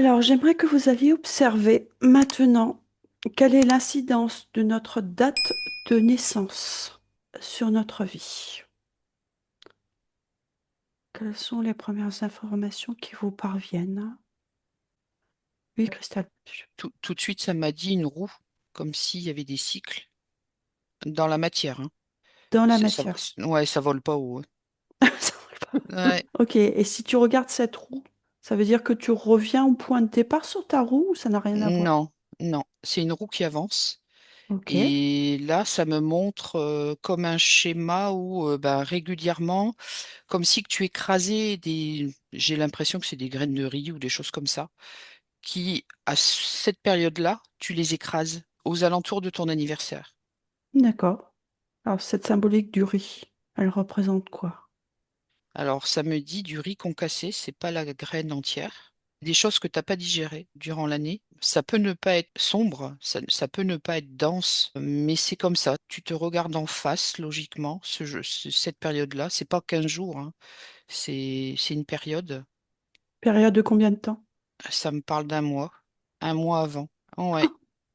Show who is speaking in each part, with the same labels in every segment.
Speaker 1: Alors, j'aimerais que vous alliez observer maintenant quelle est l'incidence de notre date de naissance sur notre vie. Quelles sont les premières informations qui vous parviennent? Oui, Christelle,
Speaker 2: Tout de suite, ça m'a dit une roue, comme s'il y avait des cycles dans la matière, hein.
Speaker 1: dans la
Speaker 2: Ça,
Speaker 1: matière.
Speaker 2: ouais, ça vole pas haut, hein.
Speaker 1: Ça va pas.
Speaker 2: Ouais.
Speaker 1: Ok, et si tu regardes cette roue, ça veut dire que tu reviens au point de départ sur ta roue ou ça n'a rien à voir?
Speaker 2: Non, non, c'est une roue qui avance.
Speaker 1: Ok,
Speaker 2: Et là, ça me montre comme un schéma où ben, régulièrement, comme si que tu écrasais j'ai l'impression que c'est des graines de riz ou des choses comme ça, qui, à cette période-là, tu les écrases aux alentours de ton anniversaire.
Speaker 1: d'accord. Alors, cette symbolique du riz, elle représente quoi?
Speaker 2: Alors, ça me dit du riz concassé, c'est pas la graine entière. Des choses que t'as pas digérées durant l'année. Ça peut ne pas être sombre, ça peut ne pas être dense, mais c'est comme ça. Tu te regardes en face, logiquement, cette période-là. C'est pas 15 jours, hein. C'est une période.
Speaker 1: Période de combien de temps?
Speaker 2: Ça me parle d'un mois, un mois avant. Ouais, tu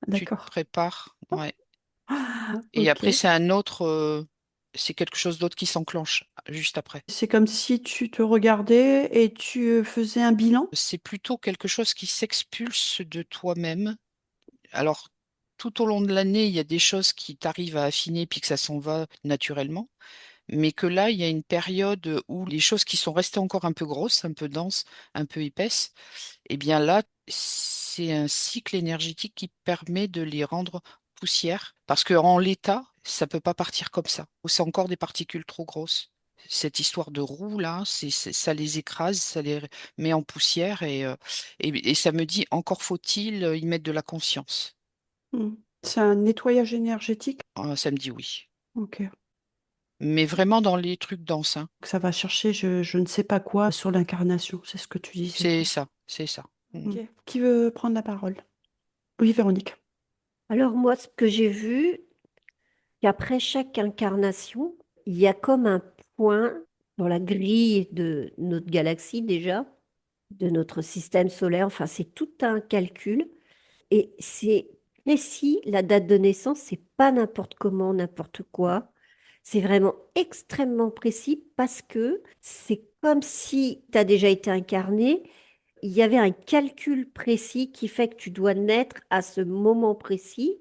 Speaker 2: te
Speaker 1: D'accord.
Speaker 2: prépares. Ouais.
Speaker 1: Ah,
Speaker 2: Et après,
Speaker 1: ok.
Speaker 2: c'est quelque chose d'autre qui s'enclenche juste après.
Speaker 1: C'est comme si tu te regardais et tu faisais un bilan.
Speaker 2: C'est plutôt quelque chose qui s'expulse de toi-même. Alors, tout au long de l'année, il y a des choses qui t'arrivent à affiner puis que ça s'en va naturellement. Mais que là, il y a une période où les choses qui sont restées encore un peu grosses, un peu denses, un peu épaisses, eh bien là, c'est un cycle énergétique qui permet de les rendre poussière. Parce que en l'état, ça peut pas partir comme ça. Ou c'est encore des particules trop grosses. Cette histoire de roue là, ça les écrase, ça les met en poussière et ça me dit encore faut-il y mettre de la conscience.
Speaker 1: Hmm. C'est un nettoyage énergétique.
Speaker 2: Ça me dit oui.
Speaker 1: Ok.
Speaker 2: Mais vraiment dans les trucs denses, hein.
Speaker 1: Ça va chercher je ne sais pas quoi sur l'incarnation, c'est ce que tu disais.
Speaker 2: C'est ça, c'est ça. Mm.
Speaker 1: Ok. Qui veut prendre la parole? Oui, Véronique.
Speaker 3: Alors moi, ce que j'ai vu, qu'après chaque incarnation, il y a comme un point dans la grille de notre galaxie déjà, de notre système solaire. Enfin, c'est tout un calcul et c'est précis. La date de naissance, c'est pas n'importe comment, n'importe quoi. C'est vraiment extrêmement précis parce que c'est comme si tu as déjà été incarné. Il y avait un calcul précis qui fait que tu dois naître à ce moment précis,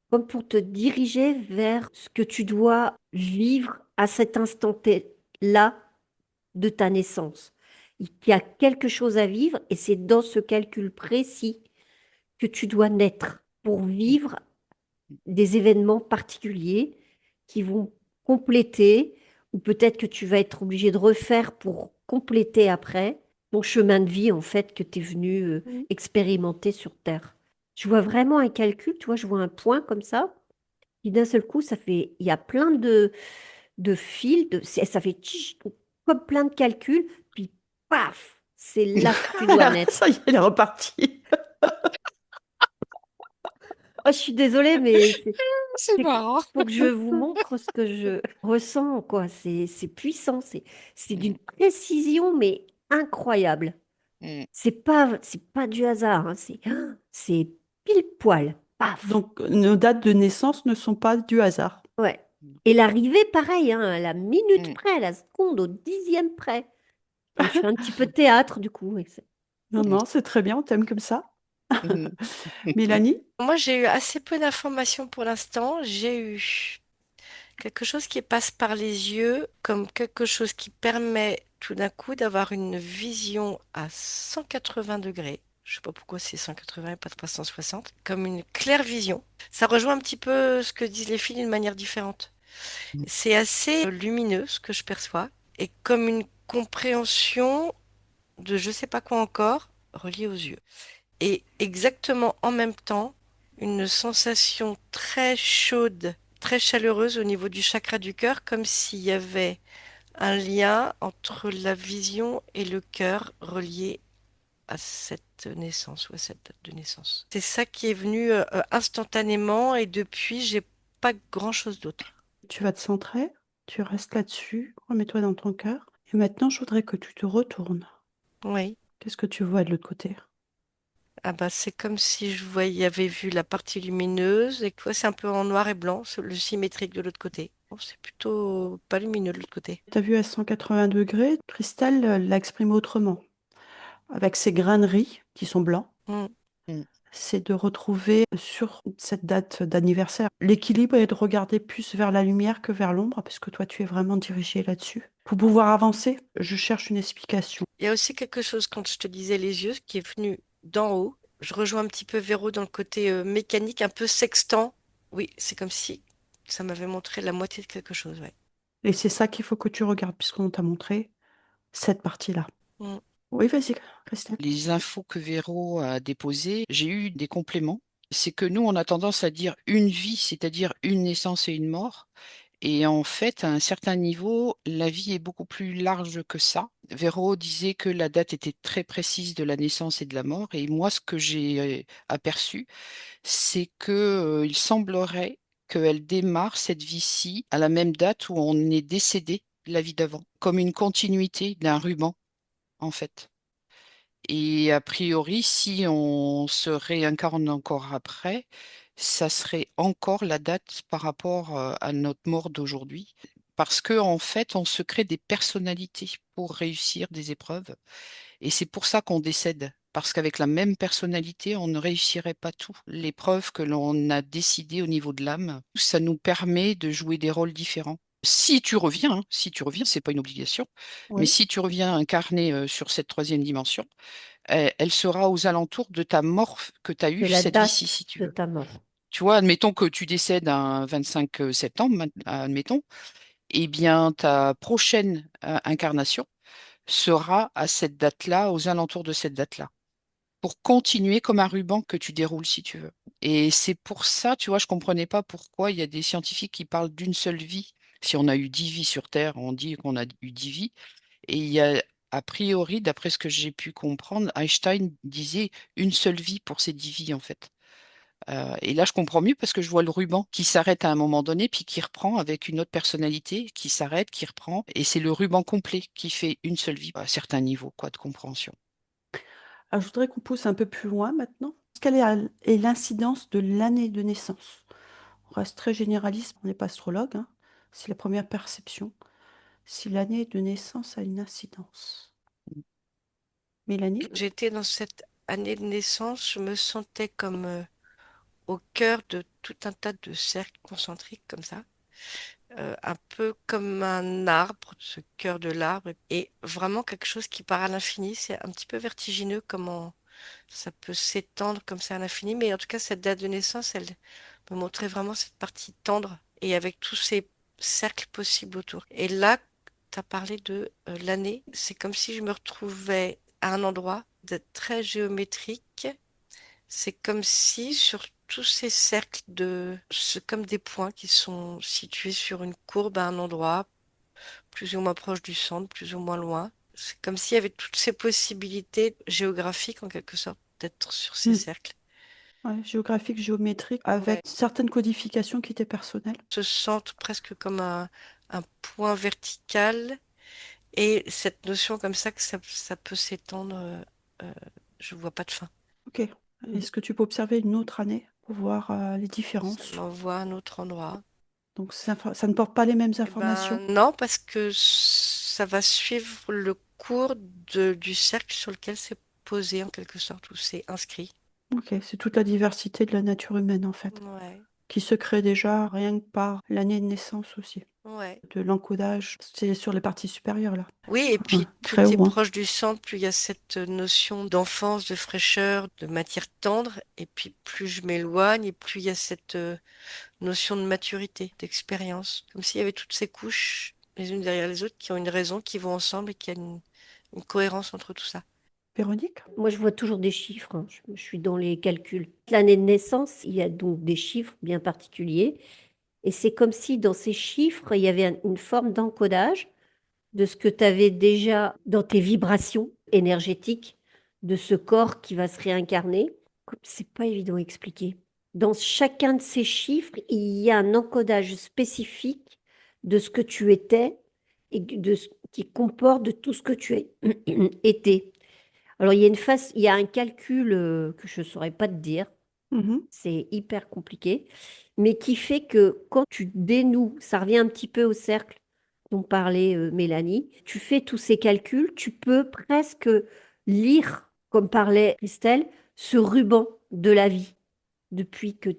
Speaker 3: comme pour te diriger vers ce que tu dois vivre à cet instant-là de ta naissance. Il y a quelque chose à vivre et c'est dans ce calcul précis que tu dois naître pour vivre des événements particuliers qui vont compléter, ou peut-être que tu vas être obligé de refaire pour compléter après ton chemin de vie en fait que tu es venu
Speaker 1: Mm.
Speaker 3: expérimenter sur Terre. Je vois vraiment un calcul, tu vois, je vois un point comme ça, qui d'un seul coup, ça fait, il y a plein de fils, ça fait comme plein de calculs, puis paf, c'est là que tu dois naître.
Speaker 1: Ça y est, elle est repartie.
Speaker 3: Oh, je suis désolée, mais
Speaker 2: C'est marrant.
Speaker 3: faut que je vous montre ce que je ressens, quoi. C'est puissant, c'est
Speaker 2: Mm,
Speaker 3: d'une précision, mais incroyable.
Speaker 2: mm,
Speaker 3: C'est pas du hasard, hein, c'est pile poil. Paf.
Speaker 1: Donc, nos dates de naissance ne sont pas du hasard.
Speaker 3: Ouais. Et l'arrivée, pareil, hein, à la minute
Speaker 2: mm.
Speaker 3: près, à la seconde, au dixième près. Je fais un petit peu de théâtre, du coup.
Speaker 1: Non, non, c'est très bien, on t'aime comme ça.
Speaker 2: Mhm.
Speaker 1: Mélanie?
Speaker 4: Moi, j'ai eu assez peu d'informations pour l'instant. J'ai eu quelque chose qui passe par les yeux, comme quelque chose qui permet tout d'un coup d'avoir une vision à 180 degrés. Je sais pas pourquoi c'est 180 et pas 360. Comme une claire vision. Ça rejoint un petit peu ce que disent les filles d'une manière différente. C'est assez lumineux ce que je perçois et comme une compréhension de je sais pas quoi encore relié aux yeux. Et exactement en même temps, une sensation très chaude, très chaleureuse au niveau du chakra du cœur, comme s'il y avait un lien entre la vision et le cœur relié à cette naissance ou à cette date de naissance. C'est ça qui est venu instantanément et depuis, j'ai pas grand-chose d'autre.
Speaker 1: Tu vas te centrer, tu restes là-dessus, remets-toi dans ton cœur. Et maintenant, je voudrais que tu te retournes.
Speaker 4: Oui.
Speaker 1: Qu'est-ce que tu vois de l'autre côté?
Speaker 4: Ah bah c'est comme si je voyais, avait vu la partie lumineuse et que toi c'est un peu en noir et blanc, le symétrique de l'autre côté. Bon, c'est plutôt pas lumineux de l'autre côté.
Speaker 1: Tu as vu à 180 degrés, Christelle l'exprime autrement, avec ses graineries qui sont blancs.
Speaker 4: Hmm.
Speaker 2: Mm.
Speaker 1: C'est de retrouver sur cette date d'anniversaire l'équilibre et de regarder plus vers la lumière que vers l'ombre, parce que toi, tu es vraiment dirigé là-dessus. Pour pouvoir avancer, je cherche une explication.
Speaker 4: Il y a aussi quelque chose quand je te disais les yeux, qui est venu d'en haut. Je rejoins un petit peu Véro dans le côté mécanique, un peu sextant. Oui, c'est comme si ça m'avait montré la moitié de quelque chose, ouais.
Speaker 1: Et c'est ça qu'il faut que tu regardes, puisqu'on t'a montré cette partie-là.
Speaker 4: Hmm.
Speaker 1: Oui, vas-y, Christelle.
Speaker 2: Les infos que Véro a déposées, j'ai eu des compléments. C'est que nous, on a tendance à dire une vie, c'est-à-dire une naissance et une mort. Et en fait, à un certain niveau, la vie est beaucoup plus large que ça. Véro disait que la date était très précise de la naissance et de la mort. Et moi, ce que j'ai aperçu, c'est que, il semblerait qu'elle démarre cette vie-ci à la même date où on est décédé la vie d'avant, comme une continuité d'un ruban, en fait. Et a priori, si on se réincarne encore après, ça serait encore la date par rapport à notre mort d'aujourd'hui. Parce que, en fait, on se crée des personnalités pour réussir des épreuves. Et c'est pour ça qu'on décède. Parce qu'avec la même personnalité, on ne réussirait pas tout. L'épreuve que l'on a décidée au niveau de l'âme, ça nous permet de jouer des rôles différents. Si tu reviens, hein, si tu reviens, c'est pas une obligation, mais
Speaker 1: Oui.
Speaker 2: si tu reviens incarné sur cette troisième dimension, elle sera aux alentours de ta mort que tu as
Speaker 3: De
Speaker 2: eue
Speaker 3: la
Speaker 2: cette vie-ci,
Speaker 3: date
Speaker 2: si tu
Speaker 3: de
Speaker 2: veux.
Speaker 3: ta mort.
Speaker 2: Tu vois, admettons que tu décèdes un 25 septembre, admettons, eh bien, ta prochaine incarnation sera à cette date-là, aux alentours de cette date-là, pour continuer comme un ruban que tu déroules si tu veux. Et c'est pour ça, tu vois, je comprenais pas pourquoi il y a des scientifiques qui parlent d'une seule vie. Si on a eu 10 vies sur Terre, on dit qu'on a eu 10 vies. Et il y a, a priori, d'après ce que j'ai pu comprendre, Einstein disait une seule vie pour ces 10 vies, en fait. Et là, je comprends mieux parce que je vois le ruban qui s'arrête à un moment donné, puis qui reprend avec une autre personnalité, qui s'arrête, qui reprend. Et c'est le ruban complet qui fait une seule vie à certains niveaux, quoi, de compréhension.
Speaker 1: Alors, je voudrais qu'on pousse un peu plus loin maintenant. Quelle est l'incidence de l'année de naissance? On reste très généraliste, on n'est pas astrologue, hein. C'est la première perception. Si l'année de naissance a une incidence. Mélanie?
Speaker 4: J'étais dans cette année de naissance, je me sentais comme au cœur de tout un tas de cercles concentriques comme ça, un peu comme un arbre, ce cœur de l'arbre, et vraiment quelque chose qui part à l'infini. C'est un petit peu vertigineux comment ça peut s'étendre comme ça à l'infini, mais en tout cas, cette date de naissance, elle me montrait vraiment cette partie tendre et avec tous ces cercles possibles autour. Et là, tu as parlé de l'année, c'est comme si je me retrouvais à un endroit de très géométrique. C'est comme si sur tous ces cercles c'est comme des points qui sont situés sur une courbe à un endroit, plus ou moins proche du centre, plus ou moins loin. C'est comme s'il y avait toutes ces possibilités géographiques en quelque sorte d'être sur ces
Speaker 1: Hmm.
Speaker 4: cercles.
Speaker 1: Ouais, géographique, géométrique,
Speaker 4: Ouais.
Speaker 1: avec certaines codifications qui étaient personnelles.
Speaker 4: Se sentent presque comme un point vertical et cette notion comme ça que ça peut s'étendre, euh, je vois pas de fin.
Speaker 1: Ok. Est-ce que tu peux observer une autre année pour voir les
Speaker 4: Ça
Speaker 1: différences?
Speaker 4: m'envoie à un autre endroit.
Speaker 1: Donc, ça ne porte pas les mêmes
Speaker 4: Eh ben
Speaker 1: informations.
Speaker 4: non, parce que ça va suivre le cours du cercle sur lequel c'est posé en quelque sorte, ou c'est inscrit.
Speaker 1: Ok, c'est toute la diversité de la nature humaine, en fait,
Speaker 4: Ouais,
Speaker 1: qui se crée déjà rien que par l'année de naissance aussi.
Speaker 4: ouais.
Speaker 1: De l'encodage, c'est sur les parties supérieures, là.
Speaker 4: Oui, et
Speaker 1: Ouais,
Speaker 4: puis plus
Speaker 1: très
Speaker 4: tu es
Speaker 1: haut, hein.
Speaker 4: proche du centre, plus il y a cette notion d'enfance, de fraîcheur, de matière tendre, et puis plus je m'éloigne, et plus il y a cette notion de maturité, d'expérience, comme s'il y avait toutes ces couches, les unes derrière les autres, qui ont une raison, qui vont ensemble, et qu'il y a une cohérence entre tout ça.
Speaker 1: Véronique?
Speaker 3: Moi, je vois toujours des chiffres, hein. Je suis dans les calculs. L'année de naissance, il y a donc des chiffres bien particuliers. Et c'est comme si dans ces chiffres, il y avait une forme d'encodage de ce que tu avais déjà dans tes vibrations énergétiques de ce corps qui va se réincarner. C'est pas évident à expliquer. Dans chacun de ces chiffres, il y a un encodage spécifique de ce que tu étais et de ce qui comporte de tout ce que tu as été. Alors, il y a un calcul que je ne saurais pas te dire,
Speaker 1: Mhm.
Speaker 3: c'est hyper compliqué, mais qui fait que quand tu dénoues, ça revient un petit peu au cercle dont parlait Mélanie, tu fais tous ces calculs, tu peux presque lire, comme parlait Christelle, ce ruban de la vie depuis que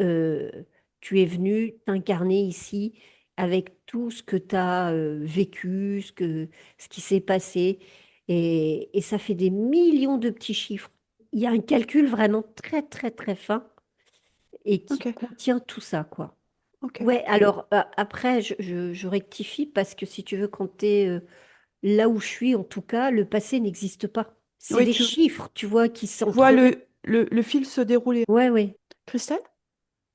Speaker 3: euh, tu es venu t'incarner ici avec tout ce que tu as vécu, ce qui s'est passé. Et ça fait des millions de petits chiffres. Il y a un calcul vraiment très, très, très fin et qui
Speaker 1: Ok,
Speaker 3: contient tout ça, quoi.
Speaker 1: ok.
Speaker 3: Ouais, alors après, je rectifie parce que si tu veux compter là où je suis, en tout cas, le passé n'existe pas. C'est
Speaker 1: Oui,
Speaker 3: des chiffres, tu vois, qui
Speaker 1: tu vois
Speaker 3: s'entremêlent.
Speaker 1: le fil se dérouler.
Speaker 3: Ouais, ouais.
Speaker 1: Christelle?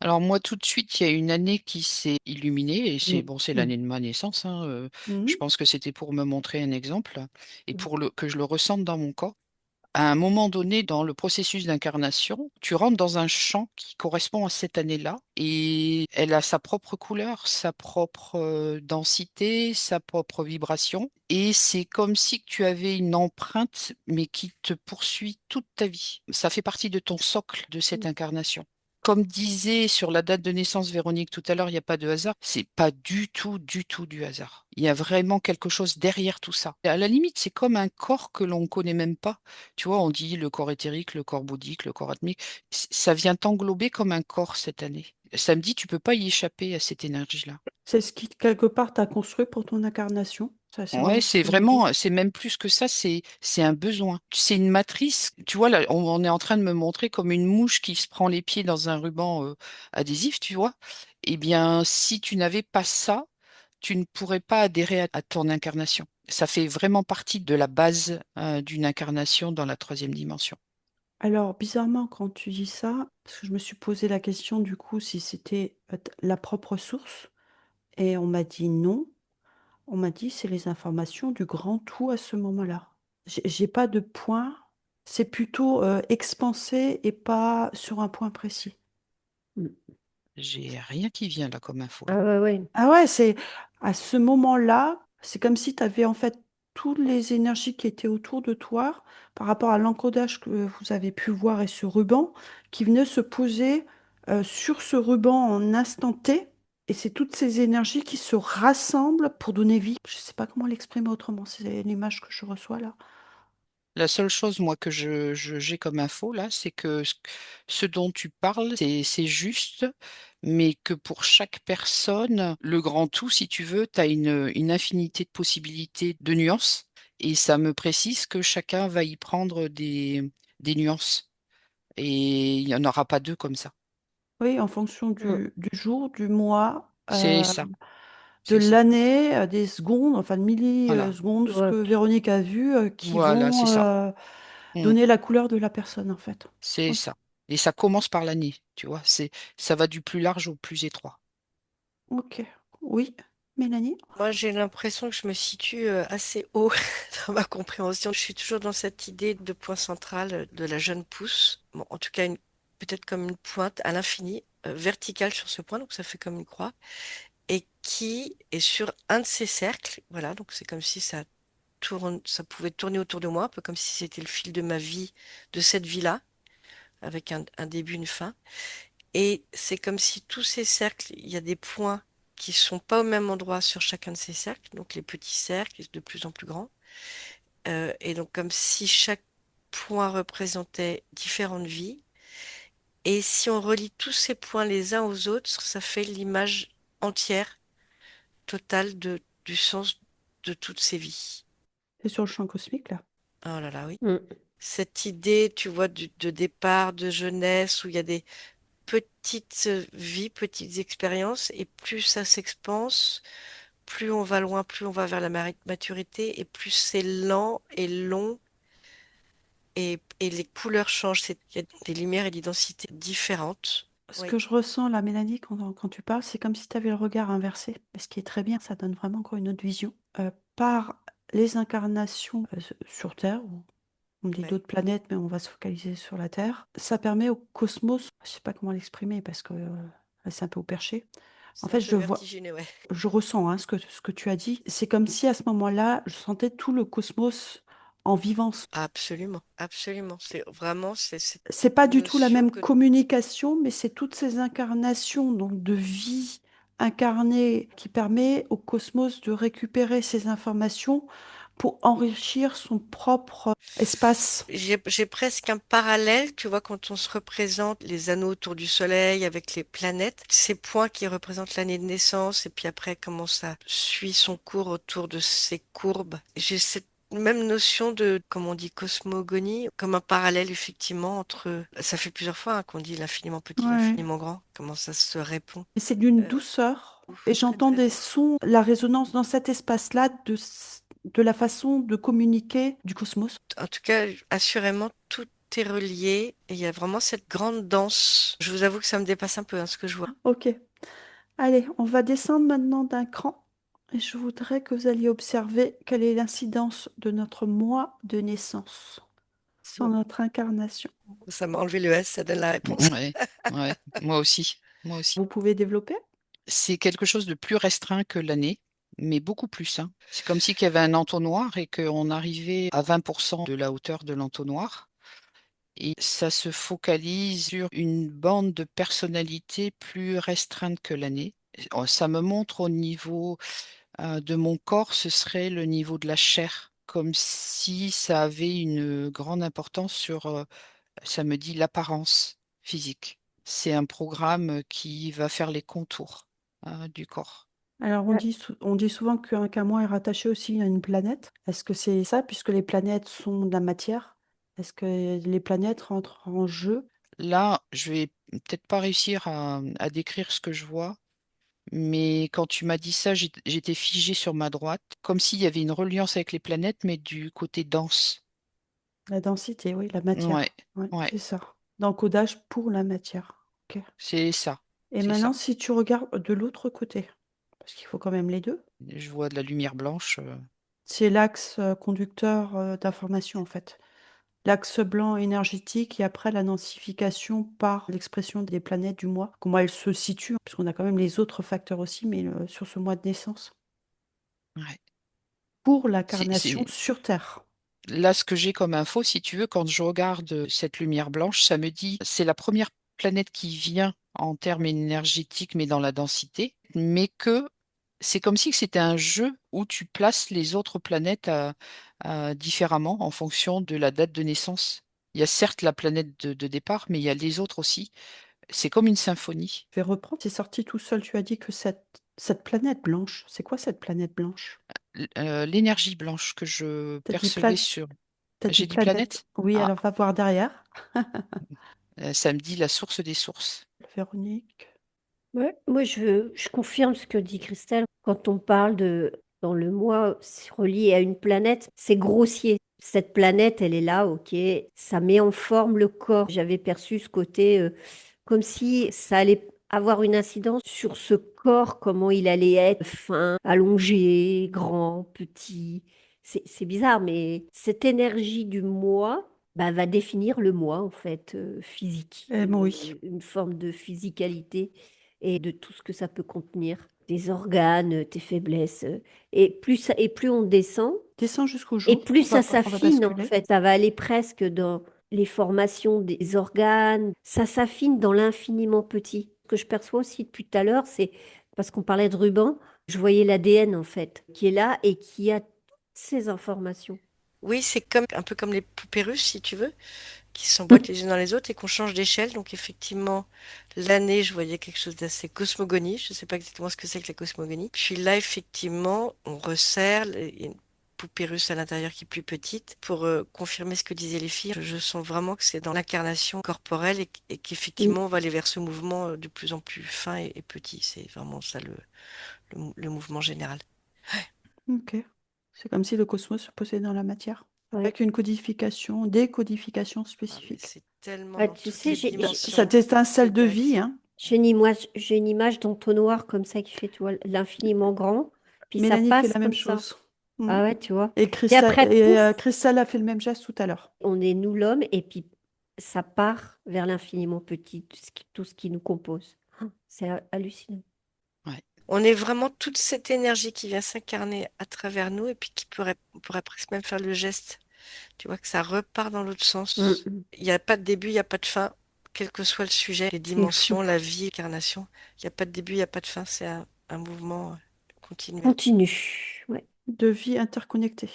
Speaker 2: Alors moi, tout de suite, il y a une année qui s'est illuminée et c'est
Speaker 3: Mm,
Speaker 2: bon, c'est
Speaker 3: mm,
Speaker 2: l'année de ma naissance, hein, je
Speaker 1: Mhm.
Speaker 2: pense que c'était pour me montrer un exemple et pour que je le ressente dans mon corps. À un moment donné, dans le processus d'incarnation, tu rentres dans un champ qui correspond à cette année-là et elle a sa propre couleur, sa propre densité, sa propre vibration. Et c'est comme si tu avais une empreinte, mais qui te poursuit toute ta vie. Ça fait partie de ton socle de cette
Speaker 3: mm.
Speaker 2: incarnation. Comme disait sur la date de naissance Véronique tout à l'heure, il n'y a pas de hasard. C'est pas du tout du hasard. Il y a vraiment quelque chose derrière tout ça. À la limite, c'est comme un corps que l'on connaît même pas. Tu vois, on dit le corps éthérique, le corps bouddhique, le corps atmique. Ça vient t'englober comme un corps cette année. Samedi, tu peux pas y échapper à cette énergie-là.
Speaker 1: C'est ce qui, quelque part, t'a construit pour ton incarnation. Ça, c'est
Speaker 2: Ouais,
Speaker 1: vraiment ce que
Speaker 2: c'est
Speaker 1: tu veux dire.
Speaker 2: vraiment, c'est même plus que ça, c'est un besoin. C'est une matrice. Tu vois, là, on est en train de me montrer comme une mouche qui se prend les pieds dans un ruban adhésif, tu vois. Eh bien, si tu n'avais pas ça, tu ne pourrais pas adhérer à ton incarnation. Ça fait vraiment partie de la base d'une incarnation dans la troisième dimension.
Speaker 1: Alors, bizarrement, quand tu dis ça, parce que je me suis posé la question du coup si c'était la propre source, et on m'a dit non. On m'a dit c'est les informations du grand tout à ce moment-là. J'ai pas de point, c'est plutôt expansé et pas sur un point précis.
Speaker 3: Mm.
Speaker 2: J'ai rien qui vient là comme info là.
Speaker 3: Ah ouais, ouais.
Speaker 1: Ah ouais, c'est à ce moment-là, c'est comme si tu avais en fait toutes les énergies qui étaient autour de toi par rapport à l'encodage que vous avez pu voir et ce ruban qui venait se poser sur ce ruban en instant T. Et c'est toutes ces énergies qui se rassemblent pour donner vie. Je ne sais pas comment l'exprimer autrement, c'est l'image que je reçois là.
Speaker 2: La seule chose, moi, que j'ai comme info, là, c'est que ce dont tu parles, c'est juste, mais que pour chaque personne, le grand tout, si tu veux, tu as une infinité de possibilités de nuances. Et ça me précise que chacun va y prendre des nuances. Et il n'y en aura pas deux comme ça.
Speaker 1: Oui, en fonction
Speaker 3: Mm.
Speaker 1: du jour, du mois,
Speaker 2: C'est ça,
Speaker 1: de
Speaker 2: c'est ça.
Speaker 1: l'année, des secondes, enfin de
Speaker 2: Voilà,
Speaker 1: millisecondes, ce que
Speaker 3: Ouais.
Speaker 1: Véronique a vu, qui
Speaker 2: voilà, c'est
Speaker 1: vont
Speaker 2: ça. Mm,
Speaker 1: donner la couleur de la personne, en fait.
Speaker 2: c'est
Speaker 1: Ok.
Speaker 2: ça. Et ça commence par l'année, tu vois. Ça va du plus large au plus étroit.
Speaker 1: Ok. Oui, Mélanie?
Speaker 4: Moi, j'ai l'impression que je me situe assez haut dans ma compréhension. Je suis toujours dans cette idée de point central de la jeune pousse. Bon, en tout cas, peut-être comme une pointe à l'infini, verticale sur ce point, donc ça fait comme une croix, et qui est sur un de ces cercles. Voilà, donc c'est comme si ça tourne, ça pouvait tourner autour de moi, un peu comme si c'était le fil de ma vie, de cette vie-là, avec un début, une fin. Et c'est comme si tous ces cercles, il y a des points qui sont pas au même endroit sur chacun de ces cercles, donc les petits cercles de plus en plus grands. Et donc comme si chaque point représentait différentes vies. Et si on relie tous ces points les uns aux autres, ça fait l'image entière, totale du sens de toutes ces vies.
Speaker 1: C'est sur le champ cosmique, là.
Speaker 4: Oh là là, oui.
Speaker 3: Mm.
Speaker 4: Cette idée, tu vois, de départ, de jeunesse, où il y a des petites vies, petites expériences, et plus ça s'expanse, plus on va loin, plus on va vers la maturité, et plus c'est lent et long, et les couleurs changent. Il y a des lumières et des densités différentes.
Speaker 1: Ce
Speaker 4: Oui,
Speaker 1: que je ressens là, Mélanie, quand tu parles, c'est comme si tu avais le regard inversé. Et ce qui est très bien, ça donne vraiment encore une autre vision. Par les incarnations sur Terre, ou on dit
Speaker 4: ouais.
Speaker 1: d'autres planètes, mais on va se focaliser sur la Terre, ça permet au cosmos, je sais pas comment l'exprimer parce que là, c'est un peu au perché. En
Speaker 4: C'est un
Speaker 1: fait,
Speaker 4: peu vertigineux, ouais.
Speaker 1: je ressens hein, ce que tu as dit. C'est comme si à ce moment-là, je sentais tout le cosmos en vivant.
Speaker 4: Absolument, absolument.
Speaker 1: C'est pas
Speaker 4: une
Speaker 1: du tout la
Speaker 4: notion
Speaker 1: même
Speaker 4: que
Speaker 1: communication, mais c'est toutes ces incarnations donc de vie incarnée qui permet au cosmos de récupérer ces informations pour enrichir son propre espace.
Speaker 4: j'ai presque un parallèle, tu vois, quand on se représente les anneaux autour du Soleil avec les planètes, ces points qui représentent l'année de naissance, et puis après comment ça suit son cours autour de ces courbes. J'ai cette même notion de, comme on dit, cosmogonie, comme un parallèle effectivement entre, ça fait plusieurs fois hein, qu'on dit l'infiniment petit,
Speaker 1: Ouais.
Speaker 4: l'infiniment grand, comment ça se répond.
Speaker 1: Et c'est d'une
Speaker 4: Euh,
Speaker 1: douceur. Et
Speaker 4: ouf, très
Speaker 1: j'entends
Speaker 4: très
Speaker 1: des
Speaker 4: doux.
Speaker 1: sons, la résonance dans cet espace-là de la façon de communiquer du cosmos.
Speaker 4: En tout cas, assurément, tout est relié et il y a vraiment cette grande danse. Je vous avoue que ça me dépasse un peu hein, ce que je vois.
Speaker 1: Ok. Allez, on va descendre maintenant d'un cran. Et je voudrais que vous alliez observer quelle est l'incidence de notre mois de naissance sur notre incarnation.
Speaker 4: Ça m'a enlevé le S, ça donne la réponse.
Speaker 2: Ouais, ouais, moi aussi, moi aussi.
Speaker 1: Vous pouvez développer?
Speaker 2: C'est quelque chose de plus restreint que l'année, mais beaucoup plus, hein. C'est comme si qu'il y avait un entonnoir et qu'on arrivait à 20% de la hauteur de l'entonnoir. Et ça se focalise sur une bande de personnalité plus restreinte que l'année. Ça me montre au niveau de mon corps, ce serait le niveau de la chair, comme si ça avait une grande importance sur, ça me dit l'apparence physique. C'est un programme qui va faire les contours du corps.
Speaker 1: Alors, on dit souvent qu'un mois est rattaché aussi à une planète. Est-ce que c'est ça, puisque les planètes sont de la matière? Est-ce que les planètes rentrent en jeu?
Speaker 2: Là, je vais peut-être pas réussir à décrire ce que je vois, mais quand tu m'as dit ça, j'étais figée sur ma droite, comme s'il y avait une reliance avec les planètes, mais du côté dense.
Speaker 1: La densité, oui, la
Speaker 2: Ouais,
Speaker 1: matière. Ouais,
Speaker 2: ouais,
Speaker 1: c'est ça. D'encodage pour la matière. Ok.
Speaker 2: c'est ça,
Speaker 1: Et
Speaker 2: c'est
Speaker 1: maintenant,
Speaker 2: ça.
Speaker 1: si tu regardes de l'autre côté, parce qu'il faut quand même les deux,
Speaker 2: Je vois de la lumière blanche.
Speaker 1: c'est l'axe conducteur d'information en fait. L'axe blanc énergétique et après la densification par l'expression des planètes du mois, comment elles se situent, puisqu'on a quand même les autres facteurs aussi, mais sur ce mois de naissance,
Speaker 2: Ouais.
Speaker 1: pour
Speaker 2: C'est,
Speaker 1: l'incarnation
Speaker 2: c'est-
Speaker 1: sur Terre.
Speaker 2: Là, ce que j'ai comme info, si tu veux, quand je regarde cette lumière blanche, ça me dit c'est la première planète qui vient en termes énergétiques, mais dans la densité, mais que c'est comme si c'était un jeu où tu places les autres planètes différemment en fonction de la date de naissance. Il y a certes la planète de départ, mais il y a les autres aussi. C'est comme une symphonie.
Speaker 1: Je vais reprendre, c'est sorti tout seul, tu as dit que cette planète blanche, c'est quoi cette planète blanche?
Speaker 2: L'énergie blanche que je
Speaker 1: T'as dit,
Speaker 2: percevais sur...
Speaker 1: t'as dit
Speaker 2: J'ai dit
Speaker 1: planète.
Speaker 2: planète?
Speaker 1: Oui,
Speaker 2: Ah,
Speaker 1: alors va voir derrière.
Speaker 2: ça me dit la source des sources.
Speaker 1: Véronique.
Speaker 3: Ouais, moi, je confirme ce que dit Christelle. Quand on parle de, dans le moi, c'est relié à une planète, c'est grossier. Cette planète, elle est là, ok, ça met en forme le corps. J'avais perçu ce côté comme si ça allait avoir une incidence sur ce corps, comment il allait être fin, allongé, grand, petit. C'est bizarre, mais cette énergie du moi bah, va définir le moi, en fait, physique,
Speaker 1: Oui.
Speaker 3: une forme de physicalité et de tout ce que ça peut contenir, tes organes, tes faiblesses. Et plus on descend,
Speaker 1: Descends jusqu'au
Speaker 3: et
Speaker 1: jour.
Speaker 3: plus ça
Speaker 1: On va
Speaker 3: s'affine en
Speaker 1: basculer.
Speaker 3: fait. Ça va aller presque dans les formations des organes. Ça s'affine dans l'infiniment petit. Ce que je perçois aussi depuis tout à l'heure, c'est parce qu'on parlait de ruban, je voyais l'ADN en fait, qui est là et qui a toutes ces informations.
Speaker 4: Oui, c'est comme un peu comme les poupées russes, si tu veux, qui s'emboîtent les unes dans les autres et qu'on change d'échelle. Donc effectivement, l'année, je voyais quelque chose d'assez cosmogonie. Je ne sais pas exactement ce que c'est que la cosmogonie. Puis là, effectivement, on resserre. Il y a une poupée russe à l'intérieur qui est plus petite. Pour confirmer ce que disaient les filles, je sens vraiment que c'est dans l'incarnation corporelle et
Speaker 3: Mm.
Speaker 4: qu'effectivement, on va aller vers ce mouvement de plus en plus fin et petit. C'est vraiment ça le mouvement général.
Speaker 1: Ok. C'est comme si le cosmos se posait dans la matière,
Speaker 3: Ouais.
Speaker 1: avec une codification, des codifications
Speaker 4: Ah, mais
Speaker 1: spécifiques.
Speaker 4: c'est tellement
Speaker 3: Ah,
Speaker 4: dans
Speaker 3: tu
Speaker 4: toutes
Speaker 3: sais,
Speaker 4: les
Speaker 1: Cette
Speaker 4: dimensions, toutes les
Speaker 1: étincelle de vie,
Speaker 4: galaxies.
Speaker 1: hein.
Speaker 3: j'ai une image d'entonnoir comme ça qui fait, tu vois, l'infiniment grand, puis ça
Speaker 1: Mélanie fait
Speaker 3: passe
Speaker 1: la même
Speaker 3: comme ça.
Speaker 1: chose. Mm.
Speaker 3: Ah ouais, tu vois.
Speaker 1: Et
Speaker 3: Et après, pouf,
Speaker 1: Christelle a fait le même geste tout à l'heure.
Speaker 3: on est nous l'homme, et puis ça part vers l'infiniment petit, tout ce qui nous compose. Ah, c'est hallucinant.
Speaker 2: Ouais.
Speaker 4: On est vraiment toute cette énergie qui vient s'incarner à travers nous et puis qui pourrait, on pourrait presque même faire le geste. Tu vois que ça repart dans l'autre sens.
Speaker 3: Mm.
Speaker 4: Il n'y a pas de début, il n'y a pas de fin, quel que soit le sujet, les
Speaker 3: C'est fou.
Speaker 4: dimensions, la vie, l'incarnation. Il n'y a pas de début, il n'y a pas de fin, c'est un mouvement continuel.
Speaker 3: Continue. Ouais.
Speaker 1: De vie interconnectée.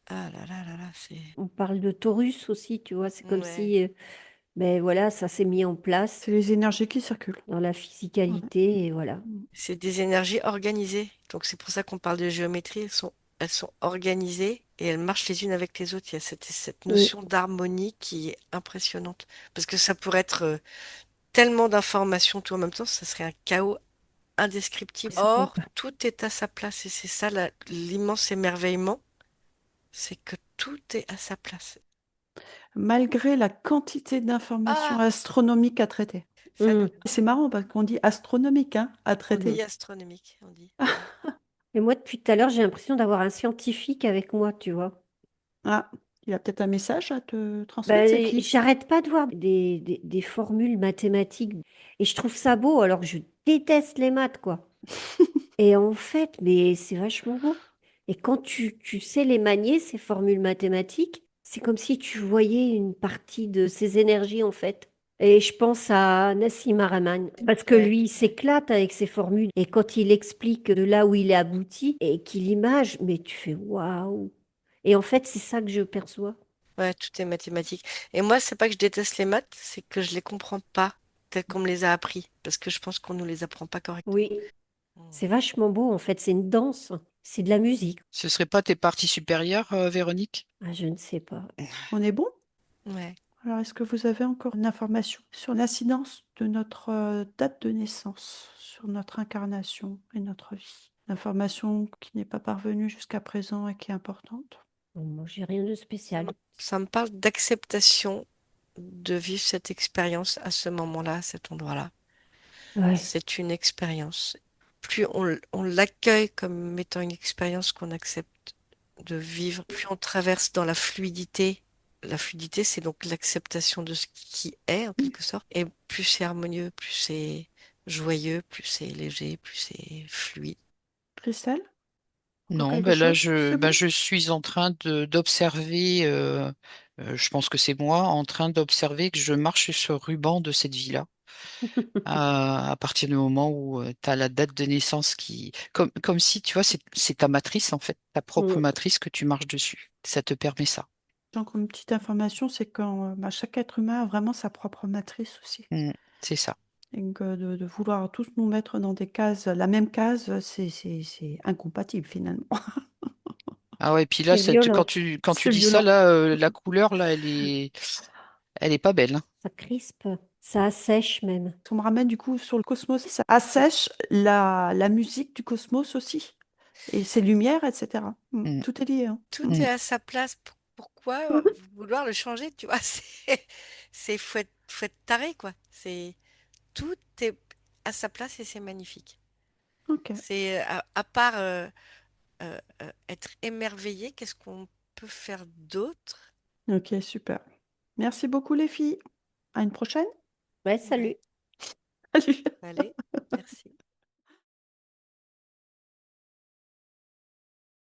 Speaker 4: Ah là là là là, c'est...
Speaker 3: On parle de Taurus aussi, tu vois. C'est comme
Speaker 4: Ouais.
Speaker 3: si, ben voilà, ça s'est mis en place
Speaker 1: C'est les énergies qui circulent.
Speaker 3: dans la
Speaker 1: Ouais.
Speaker 3: physicalité et voilà.
Speaker 4: C'est des énergies organisées. Donc c'est pour ça qu'on parle de géométrie. Elles sont organisées et elles marchent les unes avec les autres. Il y a cette
Speaker 3: Mm.
Speaker 4: notion d'harmonie qui est impressionnante. Parce que ça pourrait être tellement d'informations tout en même temps, ça serait un chaos indescriptible.
Speaker 3: C'est
Speaker 4: Or,
Speaker 3: complet.
Speaker 4: tout est à sa place et c'est ça l'immense émerveillement, c'est que tout est à sa place.
Speaker 1: Malgré la quantité d'informations
Speaker 4: Ah,
Speaker 1: astronomiques à traiter.
Speaker 3: Mm.
Speaker 4: fabuleux.
Speaker 1: C'est marrant parce qu'on dit astronomique, hein, à
Speaker 4: On
Speaker 1: traiter.
Speaker 4: dit astronomique, on dit.
Speaker 3: Et moi, depuis tout à l'heure, j'ai l'impression d'avoir un scientifique avec moi, tu vois.
Speaker 1: Ah, il a peut-être un message à te transmettre, c'est
Speaker 3: Ben,
Speaker 1: qui?
Speaker 3: j'arrête pas de voir des formules mathématiques et je trouve ça beau alors que je déteste les maths, quoi. Et en fait, mais c'est vachement beau. Et quand tu sais les manier, ces formules mathématiques, c'est comme si tu voyais une partie de ces énergies, en fait. Et je pense à Nassim Haramein, parce que
Speaker 4: Ouais,
Speaker 3: lui, il
Speaker 4: ouais.
Speaker 3: s'éclate avec ses formules. Et quand il explique de là où il est abouti et qu'il image, mais tu fais waouh. Et en fait, c'est ça que je perçois.
Speaker 4: Ouais, tout est mathématique. Et moi, c'est pas que je déteste les maths, c'est que je les comprends pas telles qu'on me les a appris, parce que je pense qu'on nous les apprend pas correctement.
Speaker 3: Oui,
Speaker 4: Hmm.
Speaker 3: c'est vachement beau, en fait. C'est une danse, c'est de la musique.
Speaker 2: Ce serait pas tes parties supérieures, Véronique?
Speaker 3: Ah, je ne sais pas.
Speaker 1: On est bon?
Speaker 4: Ouais.
Speaker 1: Alors, est-ce que vous avez encore une information sur l'incidence de notre date de naissance, sur notre incarnation et notre vie? L'information qui n'est pas parvenue jusqu'à présent et qui est importante.
Speaker 3: Bon, moi, j'ai rien de spécial.
Speaker 4: Ça me parle d'acceptation de vivre cette expérience à ce moment-là, à cet endroit-là.
Speaker 3: Ouais.
Speaker 4: C'est une expérience. Plus on l'accueille comme étant une expérience qu'on accepte de vivre, plus on traverse dans la fluidité. La fluidité, c'est donc l'acceptation de ce qui est, en quelque sorte. Et plus c'est harmonieux, plus c'est joyeux, plus c'est léger, plus c'est fluide.
Speaker 1: Christelle, encore
Speaker 2: Non,
Speaker 1: quelque
Speaker 2: ben là,
Speaker 1: chose? C'est bon?
Speaker 2: je suis en train d'observer, je pense que c'est moi, en train d'observer que je marche sur ce ruban de cette vie-là. À partir du moment où tu as la date de naissance comme si, tu vois, c'est ta matrice, en fait, ta propre
Speaker 3: Mm.
Speaker 2: matrice que tu marches dessus. Ça te permet ça.
Speaker 1: Donc, une petite information, c'est quand chaque être humain a vraiment sa propre matrice aussi.
Speaker 2: Mm, c'est ça.
Speaker 1: Et que de vouloir tous nous mettre dans des cases, la même case, c'est incompatible finalement.
Speaker 2: Ah ouais, puis là,
Speaker 3: C'est violent.
Speaker 2: quand tu
Speaker 1: C'est
Speaker 2: dis ça,
Speaker 1: violent.
Speaker 2: là, la couleur, là, elle est pas belle, hein.
Speaker 3: Ça crispe, ça assèche même.
Speaker 1: On me ramène du coup sur le cosmos, ça assèche la musique du cosmos aussi. Et ses lumières, etc.
Speaker 2: Mm,
Speaker 1: Tout est lié, hein.
Speaker 4: Tout est
Speaker 2: mm.
Speaker 4: à sa place. Pourquoi vouloir le changer, tu vois? Faut être taré, quoi. Tout est à sa place et c'est magnifique.
Speaker 1: Ok,
Speaker 4: C'est à part être émerveillé, qu'est-ce qu'on peut faire d'autre?
Speaker 1: ok, super. Merci beaucoup les filles. À une prochaine.
Speaker 3: Ouais,
Speaker 4: Ouais,
Speaker 3: salut.
Speaker 1: Salut.
Speaker 4: allez, merci.